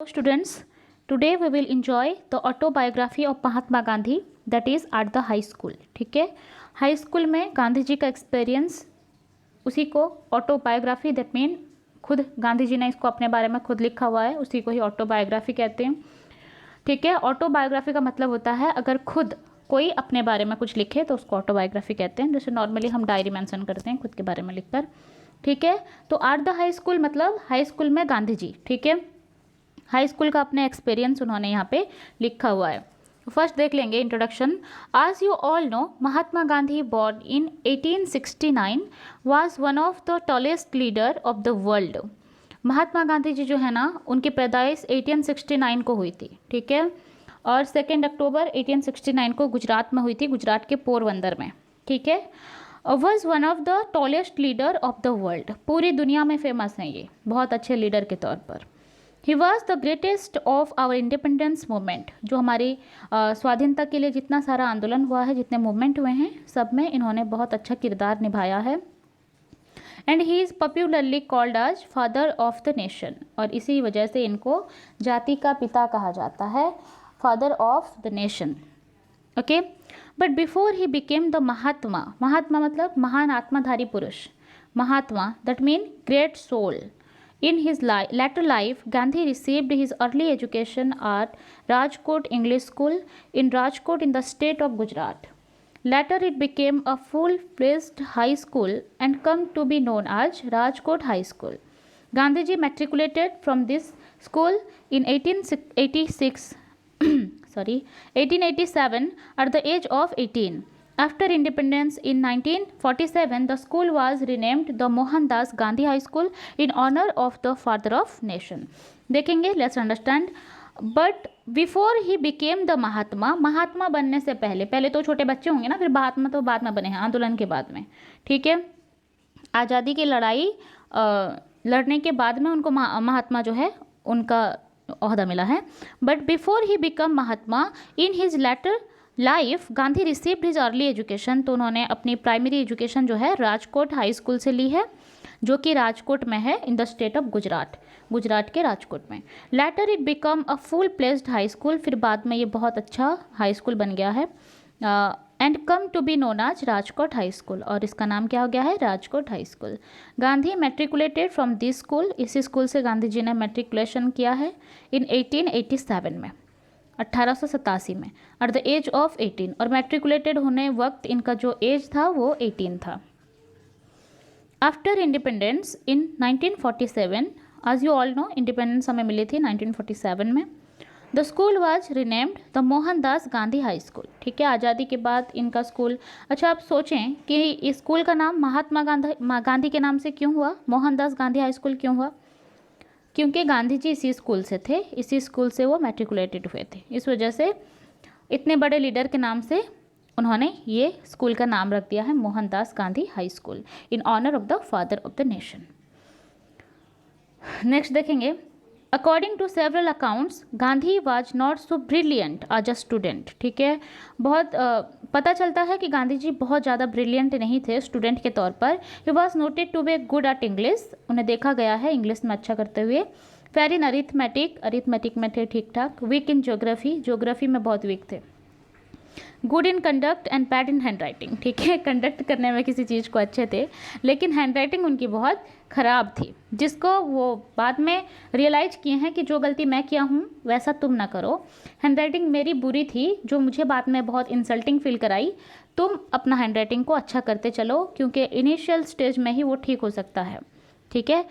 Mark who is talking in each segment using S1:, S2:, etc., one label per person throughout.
S1: Students, today we will enjoy the autobiography of Mahatma Gandhi that is at the high school. ठीक है, high school में गांधी जी का experience, उसी को ऑटोबायोग्राफी दैट मीन खुद गांधी जी ने इसको अपने बारे में खुद लिखा हुआ है, उसी को ही ऑटोबायोग्राफी कहते हैं. ठीक है, ऑटोबायोग्राफी का मतलब होता है अगर खुद कोई अपने बारे में कुछ लिखे तो उसको ऑटोबायोग्राफी कहते हैं. जैसे नॉर्मली हम डायरी मेंशन करते हैं खुद के बारे में लिखकर. ठीक है, तो एट द हाई स्कूल मतलब हाई स्कूल में गांधी जी. ठीक है, हाई स्कूल का अपने एक्सपीरियंस उन्होंने यहाँ पे लिखा हुआ है. फर्स्ट देख लेंगे इंट्रोडक्शन. आज you all know Mahatma Gandhi born in 1869 was one of the tallest leader of the world. Mahatma Gandhi ji जो है ना, उनकी पैदाइश 1869 को हुई थी. ठीक है, और 2 अक्टूबर 1869 को गुजरात में हुई थी, गुजरात के पोरबंदर में. ठीक है, was one of the tallest leader of the world. पूरी दुनिया में फेमस हैं ये, बहुत अच्छे लीडर के तौर पर. He was the greatest of our independence movement. जो हमारी स्वाधीनता के लिए जितना सारा आंदोलन हुआ है, जितने मूवमेंट हुए हैं, सब में इन्होंने बहुत अच्छा किरदार निभाया है. And he is popularly called as father of the nation. और इसी वजह से इनको जाति का पिता कहा जाता है, father of the nation. Okay, but before he became the Mahatma. Mahatma मतलब महान आत्माधारी पुरुष. Mahatma that mean great soul. In his latter life, Gandhi received his early education at Rajkot English School in Rajkot in the state of Gujarat. Later, it became a full-fledged high school and come to be known as Rajkot High School. Gandhi ji matriculated from this school in 1887 at the age of 18. After independence in 1947, the school was renamed the Mohandas Gandhi High School in honor of the father of nation. देखेंगे, let's understand. But before he became the महात्मा, महात्मा बनने से पहले तो छोटे बच्चे होंगे ना, फिर महात्मा तो बाद में बने हैं, आंदोलन के बाद में. ठीक है, आज़ादी की लड़ाई लड़ने के बाद में उनको महात्मा जो है उनका ओहदा मिला है. But before he become Mahatma in his later life Gandhi received his early education. तो उन्होंने अपनी प्राइमरी एजुकेशन जो है राजकोट हाई स्कूल से ली है, जो कि राजकोट में है in the state of Gujarat, Gujarat के राजकोट में. Later it become a full placed high school. फिर बाद में ये बहुत अच्छा हाई स्कूल बन गया है. And come to be known as Rajkot high school. और इसका नाम क्या हो गया है? Rajkot high school. Gandhi matriculated from this school. इसी स्कूल से गांधी जी ने मेट्रिकुलेशन किया है इन 1887 में, 1887 में, एट द एज ऑफ 18. और मैट्रिकुलेटेड होने वक्त इनका जो एज था वो 18 था. आफ्टर इंडिपेंडेंस इन 1947, आज यू ऑल नो इंडिपेंडेंस हमें मिली थी 1947 में. The school was renamed the Mohandas Gandhi high school. ठीक है, आज़ादी के बाद इनका स्कूल. अच्छा, आप सोचें कि इस स्कूल का नाम महात्मा गांधी के नाम से क्यों हुआ? मोहनदास गांधी हाई स्कूल क्यों हुआ? क्योंकि गांधी जी इसी स्कूल से थे, इसी स्कूल से वो मैट्रिकुलेटेड हुए थे. इस वजह से इतने बड़े लीडर के नाम से उन्होंने ये स्कूल का नाम रख दिया है Mohandas Gandhi high school in honour of the father of the nation. Next देखेंगे. According to several accounts Gandhi was not so brilliant as a student. ठीक है, बहुत पता चलता है कि गांधी जी बहुत ज़्यादा ब्रिलियंट नहीं थे स्टूडेंट के तौर पर. He was noted to be good at English. उन्हें देखा गया है इंग्लिश में अच्छा करते हुए. फेयर इन अरिथमेटिक में थे ठीक ठाक. वीक इन ज्योग्राफी में बहुत वीक थे. Good in conduct and bad in hand writing. ठीक है, कंडक्ट करने में किसी चीज़ को अच्छे थे, लेकिन हैंड राइटिंग उनकी बहुत ख़राब थी, जिसको वो बाद में रियलाइज़ किए हैं कि जो गलती मैं किया हूँ वैसा तुम ना करो. हैंड राइटिंग मेरी बुरी थी, जो मुझे बाद में बहुत इंसल्टिंग फील कराई. तुम अपना हैंड राइटिंग को अच्छा करते चलो, क्योंकि इनिशियल स्टेज में ही वो ठीक हो सकता है. ठीक है,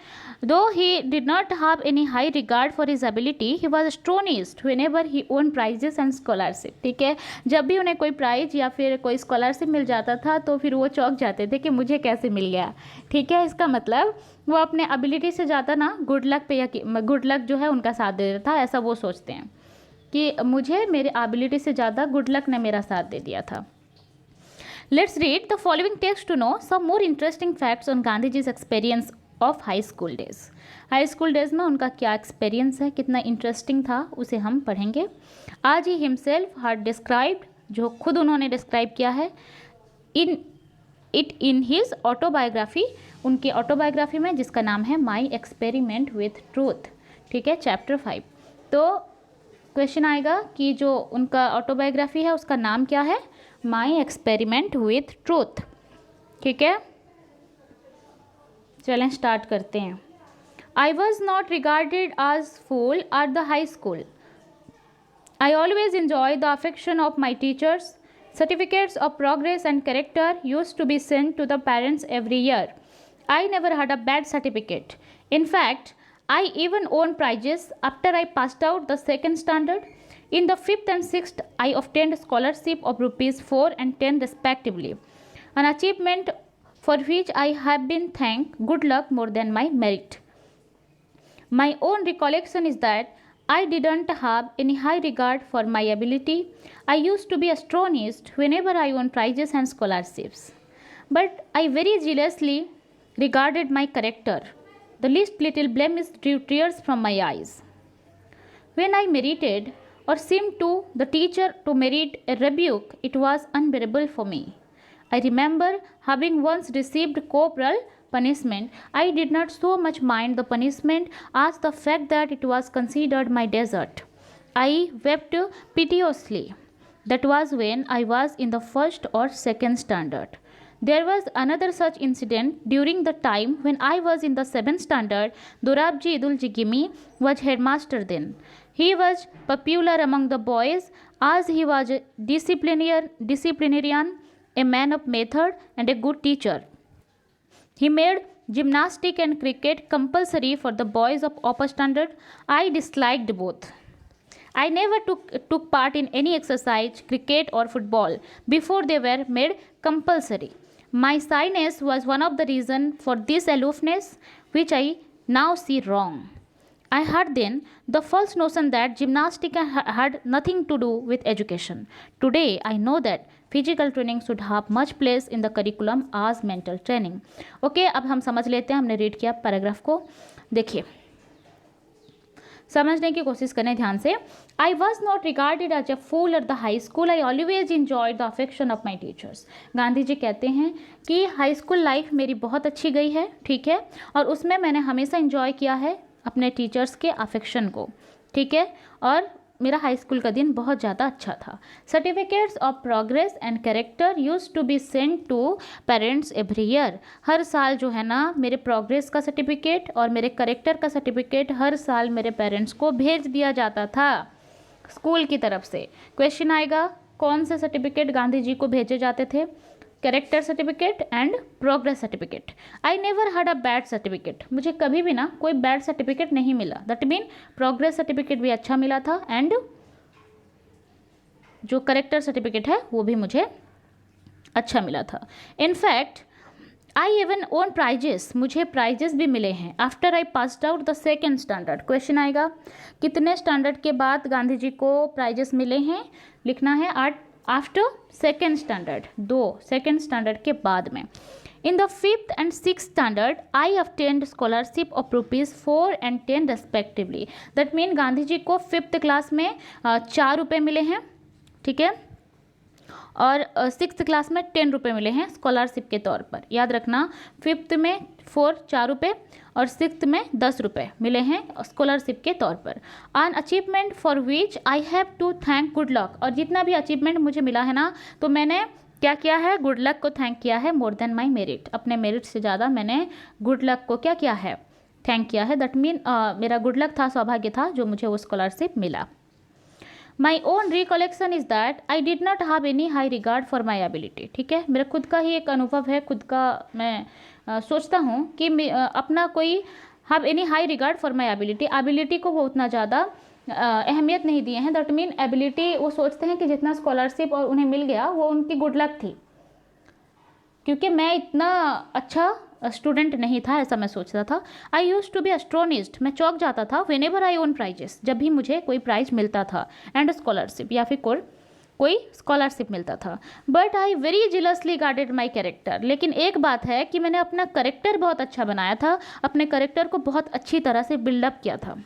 S1: though he did not have any high regard for his ability, he was astonished whenever he won prizes and scholarship. ठीक है, जब भी उन्हें कोई प्राइज या फिर कोई स्कॉलरशिप मिल जाता था तो फिर वो चौंक जाते थे कि मुझे कैसे मिल गया. ठीक है, इसका मतलब वो अपने एबिलिटी से ज़्यादा ना गुड लक पे या गुड लक जो है उनका साथ दे देता था. ऐसा वो सोचते हैं कि मुझे मेरे एबिलिटी से ज़्यादा गुड लक ने मेरा साथ दे दिया था. Let's read the following text to know some more interesting facts on Gandhi ji's experience of high school days. High school days में उनका क्या एक्सपीरियंस है, कितना इंटरेस्टिंग था, उसे हम पढ़ेंगे. आज ही हिमसेल्फ हैड डिस्क्राइब्ड, जो खुद उन्होंने डिस्क्राइब किया है इन हिज ऑटोबायोग्राफी, उनकी ऑटोबायोग्राफी में, जिसका नाम है माई एक्सपेरिमेंट विथ ट्रूथ. ठीक है, चैप्टर 5. तो क्वेश्चन आएगा कि जो उनका ऑटोबायोग्राफी है उसका नाम क्या है, माई एक्सपेरिमेंट विथ ट्रूथ। ठीक है, चलें स्टार्ट करते हैं। I was not regarded as fool at the high school. I always enjoy the affection of my teachers. Certificates of progress and character used to be sent to the parents every year. I never had a bad certificate. In fact, I even won prizes after I passed out the second standard. In the 5th and 6th, I obtained scholarship of rupees 4 and 10 respectively, an achievement for which I have been thanked good luck more than my merit. My own recollection is that I didn't have any high regard for my ability. I used to be astonished whenever I won prizes and scholarships. But I very jealously regarded my character. The least little blemish drew tears from my eyes. When I merited or seemed to the teacher to merit a rebuke, it was unbearable for me. I remember having once received corporal punishment. I did not so much mind the punishment as the fact that it was considered my desert. I wept piteously. That was when I was in the 1st or 2nd standard. There was another such incident during the time when I was in the 7th standard. Dorabji Idul Jigimi was headmaster then. He was popular among the boys as he was a disciplinarian, a man of method, and a good teacher. He made gymnastics and cricket compulsory for the boys of upper standard. I disliked both. I never took part in any exercise, cricket or football, before they were made compulsory. My shyness was one of the reasons for this aloofness, which I now see wrong. I had then the false notion that gymnastics had nothing to do with education. Today, I know that physical training should have much place in the curriculum आज mental training. Okay, अब हम समझ लेते हैं, हमने read किया paragraph को। देखिए, समझने की कोशिश करें ध्यान से। I was not regarded as a fool at the high school. I always enjoy the affection of my teachers. Gandhi ji कहते हैं कि हाई स्कूल लाइफ मेरी बहुत अच्छी गई है, ठीक है, और उसमें मैंने हमेशा इंजॉय किया है अपने टीचर्स के अफेक्शन को, ठीक है, और मेरा हाई स्कूल का दिन बहुत ज़्यादा अच्छा था। Certificates of progress and character used to be sent to parents every year. हर साल जो है ना, मेरे प्रोग्रेस का सर्टिफिकेट और मेरे कैरेक्टर का सर्टिफिकेट हर साल मेरे पेरेंट्स को भेज दिया जाता था स्कूल की तरफ से। क्वेश्चन आएगा, कौन से सर्टिफिकेट गांधी जी को भेजे जाते थे? Character certificate and progress certificate. I never had a bad certificate. मुझे कभी भी ना कोई बैड सर्टिफिकेट नहीं मिला। दैट मीन प्रोग्रेस सर्टिफिकेट भी अच्छा मिला था एंड जो कैरेक्टर सर्टिफिकेट है वो भी मुझे अच्छा मिला था। In fact I even won prizes. मुझे प्राइजेस भी मिले हैं after I passed out the 2nd standard. Question आएगा, कितने स्टैंडर्ड के बाद गांधी जी को प्राइजेस मिले हैं? लिखना है after 2nd standard, 2nd standard के बाद में। In the 5th and 6th standard I obtained scholarship of rupees 4 and 10 respectively. That mean Gandhi ji को 5th क्लास में 4 रुपये मिले हैं, ठीक है, और 6th क्लास में 10 रुपये मिले हैं स्कॉलरशिप के तौर पर। याद रखना, 5th में 4 रुपये और 6th में 10 रुपये मिले हैं स्कॉलरशिप के तौर पर। An achievement for which I have to thank good luck. और जितना भी अचीवमेंट मुझे मिला है ना, तो मैंने क्या किया है? गुड लक को थैंक किया है मोर देन माई मेरिट। अपने मेरिट से ज़्यादा मैंने गुड लक को क्या किया है? थैंक किया है। दैट मीन मेरा गुड लक था, सौभाग्य था जो मुझे वो स्कॉलरशिप मिला। My own recollection is that I did not have any high regard for my ability. ठीक है, मेरा खुद का ही एक अनुभव है, खुद का मैं सोचता हूँ कि अपना कोई have any high regard for my ability. Ability को वो उतना ज़्यादा अहमियत नहीं दिए हैं। दैट मीन एबिलिटी वो सोचते हैं कि जितना स्कॉलरशिप और उन्हें मिल गया वो उनकी गुड लक थी, क्योंकि मैं इतना अच्छा स्टूडेंट नहीं था, ऐसा मैं सोचता था। I use to be astonished. मैं चौंक जाता था whenever I won prizes, जब भी मुझे कोई प्राइज मिलता था एंड स्कॉलरशिप या फिर कोई स्कॉलरशिप मिलता था। But I very जेलसली guarded my character. लेकिन एक बात है कि मैंने अपना कैरेक्टर बहुत अच्छा बनाया था, अपने कैरेक्टर को बहुत अच्छी तरह से बिल्डअप किया था,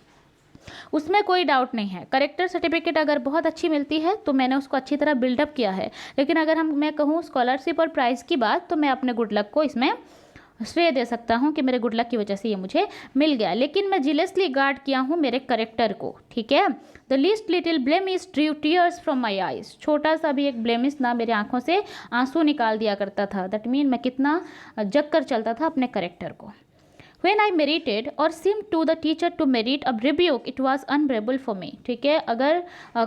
S1: उसमें कोई डाउट नहीं है। करेक्टर सर्टिफिकेट अगर बहुत अच्छी मिलती है तो मैंने उसको अच्छी तरह बिल्डअप किया है। लेकिन अगर मैं कहूँ स्कॉलरशिप और प्राइज़ की बात, तो मैं अपने गुड लक को इसमें श्रेय दे सकता हूँ कि मेरे गुड लक की वजह से ये मुझे मिल गया, लेकिन मैं जीलसली गार्ड किया हूँ मेरे करेक्टर को, ठीक है। The least little blemish Drew tears from my eyes, छोटा सा भी एक ब्लेमिश ना मेरे आंखों से आंसू निकाल दिया करता था। दैट मीन मैं कितना जग कर चलता था अपने करेक्टर को। When I merited or seemed to the teacher to merit a rebuke, it was unbearable for me, ठीक है। अगर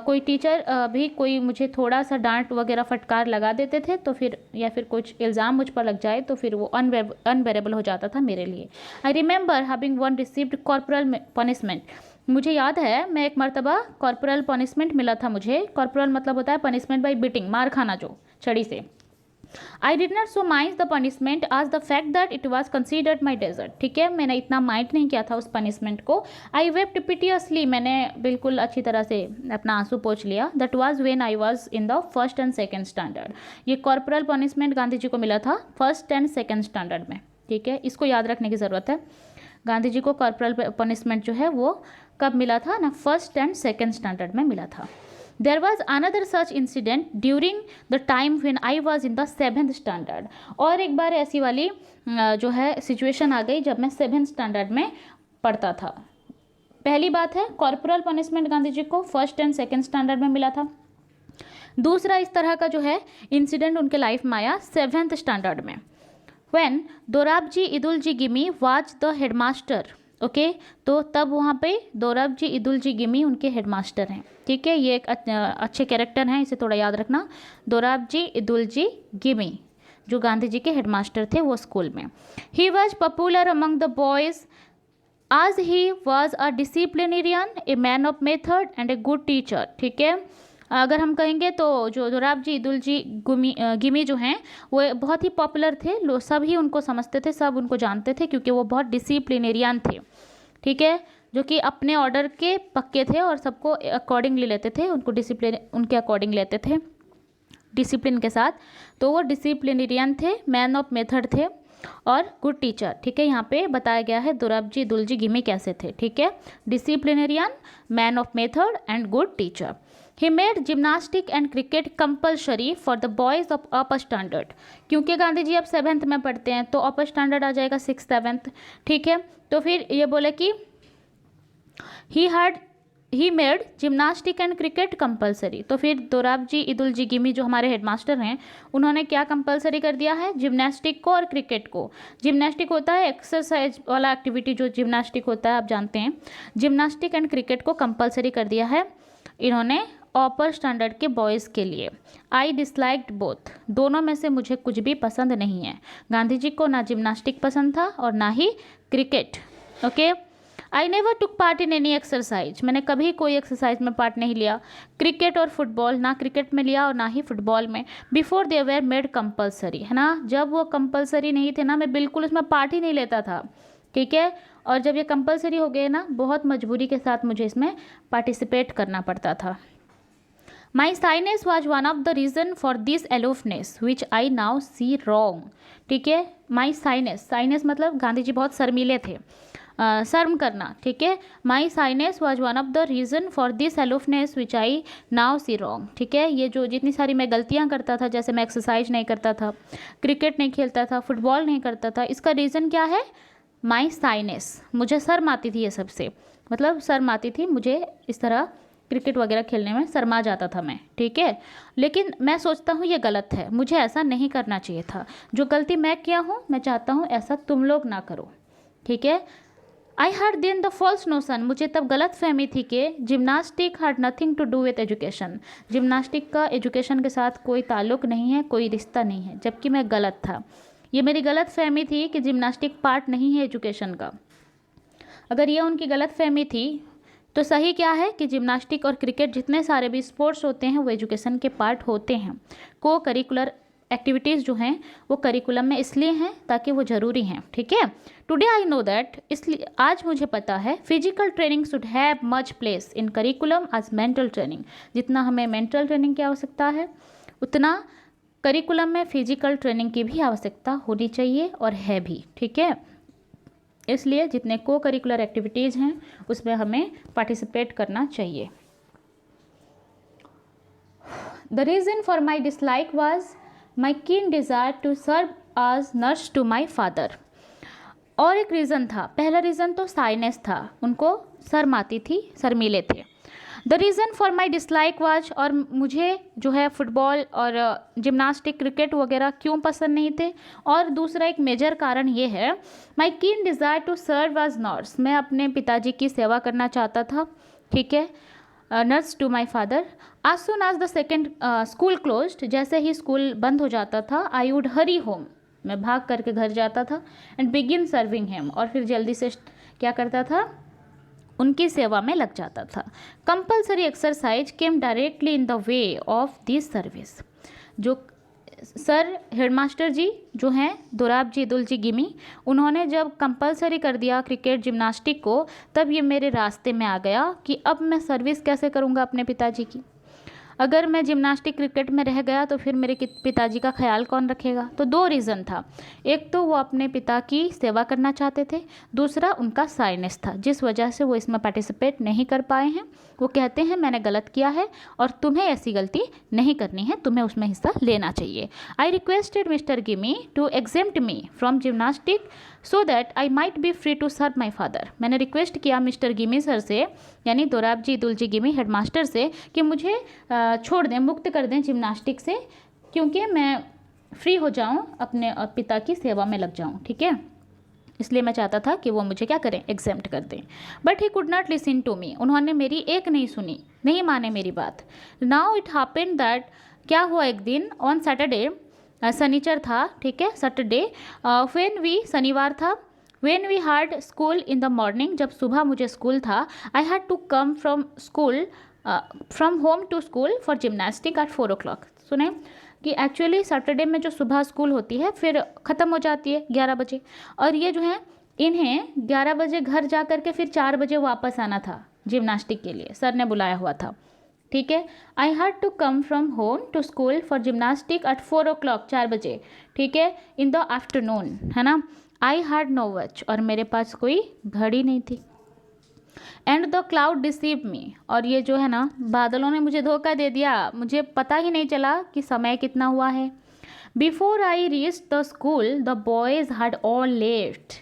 S1: कोई टीचर भी कोई मुझे थोड़ा सा डांट वगैरह फटकार लगा देते थे तो फिर, या फिर कुछ इल्ज़ाम मुझ पर लग जाए तो फिर वो अनबेरेबल हो जाता था मेरे लिए। I remember having one received corporal punishment, मुझे याद है मैं एक मरतबा कॉर्पोरल पनिशमेंट मिला था मुझे। कॉर्पोरल मतलब होता है पनिशमेंट बाई बीटिंग, मार खाना जो छड़ी से। I did not so mind the punishment as the fact that it was considered my desert, ठीक है। मैंने इतना माइंड नहीं किया था उस पनिशमेंट को। I wept piteously, मैंने बिल्कुल अच्छी तरह से अपना आंसू पोंछ लिया। That was when I was in the first and second standard, ये कॉर्पोरल पनिशमेंट गांधी जी को मिला था फर्स्ट एंड सेकेंड स्टैंडर्ड में, ठीक है। इसको याद रखने की ज़रूरत है। गांधी जी को कॉर्पोरल पनिशमेंट जो है वो कब मिला था ना, फर्स्ट एंड सेकेंड स्टैंडर्ड में मिला था। There was another such incident during the time when I was in the 7th standard, और एक बार ऐसी वाली जो है सिचुएशन आ गई जब मैं 7th स्टैंडर्ड में पढ़ता था। पहली बात है कॉर्पोरल पनिशमेंट गांधी जी को फर्स्ट एंड सेकेंड स्टैंडर्ड में मिला था। दूसरा इस तरह का जो है इंसिडेंट उनके लाइफ में आया 7th स्टैंडर्ड में, when Dorabji Edulji Gimi was the headmaster, okay. तो तब वहाँ पे दोराबजी इदुलजी गिमी उनके हेडमास्टर हैं, ठीक है। ये एक अच्छे कैरेक्टर हैं, इसे थोड़ा याद रखना। दोराबजी इदुलजी गिमी जो गांधी जी के हेडमास्टर थे वो स्कूल में। He was popular among the boys as he was a disciplinarian, a man of method and a good teacher, ठीक है। अगर हम कहेंगे तो जो दोराबजी इदुलजी गिमी जो हैं वो बहुत ही पॉपुलर थे, लोग सब ही उनको समझते थे, सब उनको जानते थे क्योंकि वो बहुत डिसिप्लिनेरियन थे, ठीक है। जो कि अपने ऑर्डर के पक्के थे और सबको अकॉर्डिंगली लेते थे, उनको डिसिप्लिन उनके अकॉर्डिंग लेते थे डिसिप्लिन के साथ। तो वो डिसिप्लिनेरियन थे, मैन ऑफ मेथड थे और गुड टीचर, ठीक है। यहाँ पे बताया गया है दोराबजी इदुलजी गिमी कैसे थे, ठीक है। Disciplinarian, man of method and good teacher. He made gymnastic and cricket compulsory for the boys of upper standard, क्योंकि गांधी जी अब 7th में पढ़ते हैं तो अपर स्टैंडर्ड आ जाएगा 6th 7th, ठीक है। तो फिर ये बोले कि he made gymnastic and cricket compulsory, तो फिर दोराबजी इदुलजी गिमी जो हमारे हेडमास्टर हैं उन्होंने क्या कंपल्सरी कर दिया है, जिम्नास्टिक को और क्रिकेट को। जिम्नास्टिक होता है एक्सरसाइज वाला एक्टिविटी, जो जिम्नास्टिक होता है आप जानते हैं। जिम्नास्टिक एंड क्रिकेट को कंपल्सरी कर दिया है इन्होंने अपर स्टैंडर्ड के बॉयज़ के लिए। आई डिसलाइक्ड बोथ, दोनों में से मुझे कुछ भी पसंद नहीं है। गांधी जी को ना जिम्नास्टिक पसंद था और ना ही cricket, okay. I never took part in any exercise, मैंने कभी कोई एक्सरसाइज में पार्ट नहीं लिया। क्रिकेट और फुटबॉल, ना क्रिकेट में लिया और ना ही फुटबॉल में। Before they were made compulsory, है ना, जब वो कंपल्सरी नहीं थे ना मैं बिल्कुल उसमें पार्ट ही नहीं लेता था, ठीक है। और जब ये कंपल्सरी हो गए ना बहुत मजबूरी के साथ मुझे इसमें पार्टिसिपेट करना पड़ता था। My shyness was one of the reason for this aloofness which I now see wrong, ठीक है। माई साइनेस, साइनेस मतलब गांधी जी बहुत शर्मीले थे, शर्म करना, ठीक है। My shyness was one of the reason for this aloofness which I now see wrong, ठीक है। ये जो जितनी सारी मैं गलतियाँ करता था, जैसे मैं एक्सरसाइज नहीं करता था, क्रिकेट नहीं खेलता था, फुटबॉल नहीं करता था, इसका रीज़न क्या है, माई साइनेस, मुझे शर्म आती थी ये सबसे, मतलब शर्म आती थी मुझे, इस तरह क्रिकेट वगैरह खेलने में शर्मा जाता था मैं, ठीक है। लेकिन मैं सोचता हूँ ये गलत है, मुझे ऐसा नहीं करना चाहिए था। जो गलती मैं किया हूँ मैं चाहता हूँ ऐसा तुम लोग ना करो, ठीक है। I had then the false notion, मुझे तब गलत फहमी थी कि gymnastic had nothing to do with education, gymnastic का एजुकेशन के साथ कोई ताल्लुक नहीं है, कोई रिश्ता नहीं है, जबकि मैं गलत था। ये मेरी गलत फहमी थी कि जिम्नास्टिक पार्ट नहीं है एजुकेशन का। अगर ये उनकी गलत फहमी थी तो सही क्या है कि जिम्नास्टिक और क्रिकेट जितने सारे भी स्पोर्ट्स होते हैं वो एजुकेशन के पार्ट होते हैं। को करिकुलर एक्टिविटीज़ जो हैं वो करिकुलम में इसलिए हैं ताकि वो ज़रूरी हैं, ठीक है। टुडे आई नो दैट, इसलिए आज मुझे पता है physical training should have much place in curriculum as mental training, जितना हमें मेंटल ट्रेनिंग की आवश्यकता है उतना करिकुलम में फिजिकल ट्रेनिंग की भी आवश्यकता होनी चाहिए और है भी, ठीक है। इसलिए जितने को करिकुलर एक्टिविटीज़ हैं उसमें हमें पार्टिसिपेट करना चाहिए। The reason for my dislike was my keen desire to serve as nurse to my father, और एक रीज़न था, पहला रीज़न तो साइनेस था, उनको शर्म आती थी, शर्मीले थे। The reason for my dislike was, और मुझे जो है फुटबॉल और जिम्नास्टिक क्रिकेट वगैरह क्यों पसंद नहीं थे, और दूसरा एक मेजर कारण ये है, my keen desire to serve as nurse, मैं अपने पिताजी की सेवा करना चाहता था, ठीक है, नर्स टू माई फादर। आज सुन आज द सेकेंड स्कूल क्लोज्ड, जैसे ही स्कूल बंद हो जाता था, आई वुड हरी होम, मैं भाग करके घर जाता था, एंड बिगिन सर्विंग हिम, और फिर जल्दी से क्या करता था, उनकी सेवा में लग जाता था। Compulsory exercise came directly in the way of this service, जो सर हेडमास्टर जी जो हैं दोराबजी इदुलजी गिमी, उन्होंने जब कंपलसरी कर दिया क्रिकेट जिम्नास्टिक को, तब ये मेरे रास्ते में आ गया कि अब मैं सर्विस कैसे करूँगा अपने पिताजी की। अगर मैं जिम्नास्टिक क्रिकेट में रह गया तो फिर मेरे पिताजी का ख्याल कौन रखेगा। तो दो रीज़न था, एक तो वो अपने पिता की सेवा करना चाहते थे, दूसरा उनका साइनेस था, जिस वजह से वो इसमें पार्टिसिपेट नहीं कर पाए हैं। वो कहते हैं मैंने गलत किया है और तुम्हें ऐसी गलती नहीं करनी है, तुम्हें उसमें हिस्सा लेना चाहिए। I requested mister Gimi to exempt me from gymnastic so that I might be free to serve my father. मैंने रिक्वेस्ट किया मिस्टर गिमी सर से, यानी दोराबजी इदुलजी गिमी हेडमास्टर से, कि मुझे छोड़ दें, मुक्त कर दें जिम्नास्टिक से, क्योंकि मैं फ्री हो जाऊं, अपने पिता की सेवा में लग जाऊं, ठीक है, इसलिए मैं चाहता था कि वो मुझे क्या करें, एग्जेम्प्ट कर दें। But he could not listen to me, उन्होंने मेरी एक नहीं सुनी, नहीं माने मेरी बात। नाउ इट हैपेंड दैट, क्या हुआ एक दिन ऑन सैटरडे, शनिचर था, ठीक है, सैटरडे, शनिवार था, when we had school in the morning, जब सुबह मुझे स्कूल था, I had to come from home to school for gymnastic at 4 o'clock। सुने कि एक्चुअली सैटरडे में जो सुबह स्कूल होती है फिर ख़त्म हो जाती है 11 बजे, और ये जो है इन्हें 11 बजे घर जा कर के फिर 4 बजे वापस आना था जिम्नास्टिक के लिए, सर ने बुलाया हुआ था, ठीक है। I had to come from home to school for gymnastic at 4 o'clock, 4 बजे, ठीक है, इन द आफ्टरनून, है ना। आई हैड नो वॉच, और मेरे पास कोई घड़ी नहीं थी। एंड द क्लाउड डिसीव मी, और ये जो है ना बादलों ने मुझे धोखा दे दिया, मुझे पता ही नहीं चला कि समय कितना हुआ है। Before I reach the school the boys had all left,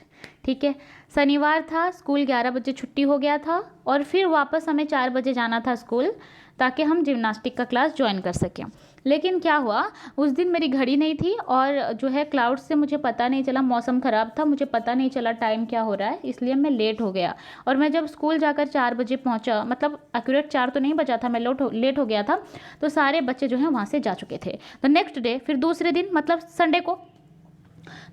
S1: ठीक है, शनिवार था, स्कूल 11 बजे छुट्टी हो गया था, और फिर वापस हमें 4 बजे जाना था स्कूल, ताकि हम जिम्नास्टिक का क्लास ज्वाइन कर सकें। लेकिन क्या हुआ, उस दिन मेरी घड़ी नहीं थी, और जो है क्लाउड से मुझे पता नहीं चला, मौसम ख़राब था, मुझे पता नहीं चला टाइम क्या हो रहा है, इसलिए मैं लेट हो गया। और मैं जब स्कूल जाकर 4 बजे पहुंचा, मतलब एक्यूरेट 4 तो नहीं बजा था, मैं लेट हो गया था, तो सारे बच्चे जो हैं वहाँ से जा चुके थे। द नेक्स्ट डे, फिर दूसरे दिन मतलब संडे को,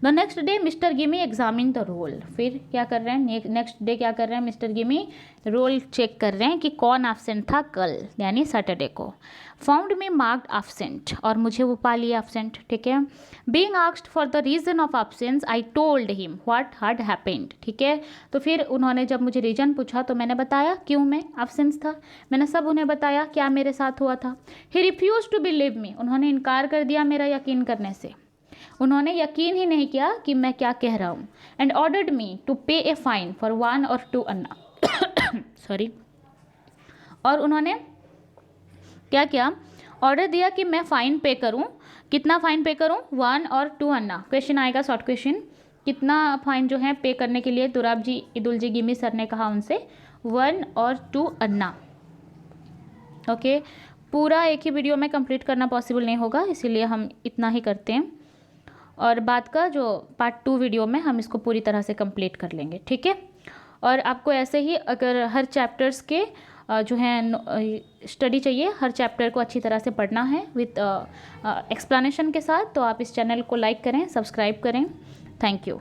S1: the next day mister Gimi examine the roll, फिर क्या कर रहे हैं, नेक्स्ट डे क्या कर रहे हैं, मिस्टर गिमी रोल चेक कर रहे हैं कि कौन एब्सेंट था कल, यानी सैटरडे को। फाउंड मी मार्क्ड एब्सेंट, और मुझे वो पा लिया एब्सेंट, ठीक है। Being asked for the reason of absence I told him what had happened, ठीक है। तो फिर उन्होंने जब मुझे रीज़न पूछा तो मैंने बताया क्यों मैं एब्सेंस था, मैंने सब उन्हें बताया क्या मेरे साथ हुआ था। He refuse to believe me, उन्होंने इनकार कर दिया मेरा यकीन करने से, उन्होंने यकीन ही नहीं किया कि मैं क्या कह रहा हूँ। एंड ऑर्डर्ड मी टू पे a fine for 1 or 2 Anna sorry, और उन्होंने क्या किया, ऑर्डर दिया कि मैं फ़ाइन पे करूँ। कितना फ़ाइन पे करूँ, 1 or 2 अन्ना। क्वेश्चन आएगा, शॉर्ट क्वेश्चन, कितना फ़ाइन जो है पे करने के लिए दोराबजी इदुलजी गिमी सर ने कहा उनसे, 1 or 2 अन्ना, ओके। पूरा एक ही वीडियो में कंप्लीट करना पॉसिबल नहीं होगा, इसीलिए हम इतना ही करते हैं, और बाद का जो पार्ट 2 वीडियो में हम इसको पूरी तरह से कंप्लीट कर लेंगे, ठीक है। और आपको ऐसे ही अगर हर चैप्टर्स के जो है स्टडी चाहिए, हर चैप्टर को अच्छी तरह से पढ़ना है विथ एक्सप्लेनेशन के साथ, तो आप इस चैनल को लाइक करें, सब्सक्राइब करें। Thank you.